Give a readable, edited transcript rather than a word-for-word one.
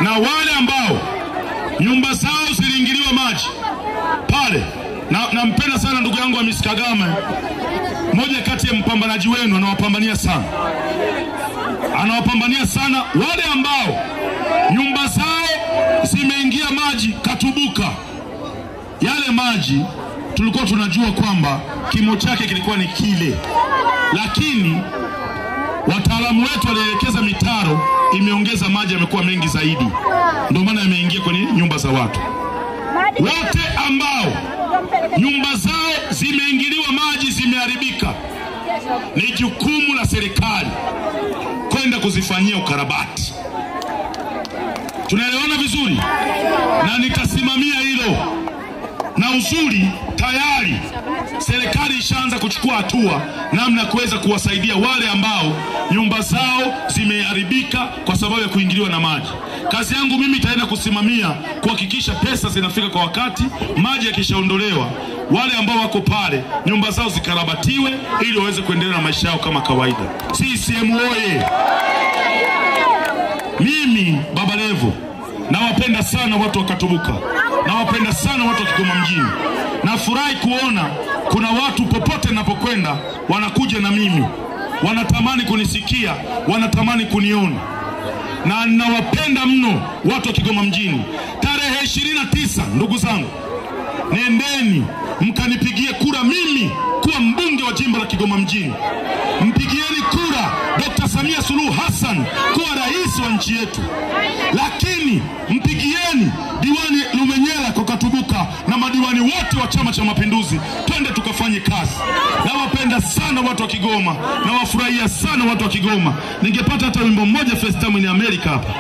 Na wale ambao nyumba zao ziliingiliwa maji pale, nampenda sana ndugu yangu wa Miskagama, moja kati ya mpambanaji wenu, anawapambania sana. Wale ambao nyumba zao zimeingia maji Katubuka, yale maji tulikuwa tunajua kwamba kimo chake kilikuwa ni kile, lakini wataalamu wetu walielekeza mitaro imeongeza maji, yamekuwa mengi zaidi, ndio maana yameingia kwenye nyumba za watu. Wote ambao nyumba zao zimeingiliwa maji, zimeharibika, ni jukumu la serikali kwenda kuzifanyia ukarabati. Tunaelewana vizuri? Na nitasimamia hilo. Na uzuri tayari serikali ishaanza kuchukua hatua namna kuweza kuwasaidia wale ambao nyumba zao zimeharibika kwa sababu ya kuingiliwa na maji. Kazi yangu mimi itaenda kusimamia kuhakikisha pesa zinafika kwa wakati, maji yakishaondolewa wale ambao wako pale nyumba zao zikarabatiwe ili waweze kuendelea na maisha yao kama kawaida. CCM oye! Mimi Baba Levo nawapenda sana watu wa Katubuka, nawapenda sana watu wa Kigoma mjini. Nafurahi kuona kuna watu popote ninapokwenda wanakuja na mimi, wanatamani kunisikia, wanatamani kuniona, na ninawapenda mno watu wa Kigoma mjini. Tarehe 29 ndugu zangu, nendeni mkanipigie kura mimi kuwa mbunge wa jimbo la Kigoma mjini. Mpigieni kura Dr. Samia Suluhu Hassan kuwa rais wa nchi yetu. Lakini mpigieni diwani Lumenyela kwa Katubuka na madiwani wote wa Chama cha Mapinduzi, twende tukafanye kazi. Nawapenda sana watu wa Kigoma, nawafurahia sana watu wa Kigoma. Ningepata hata wimbo mmoja First Time in America hapa.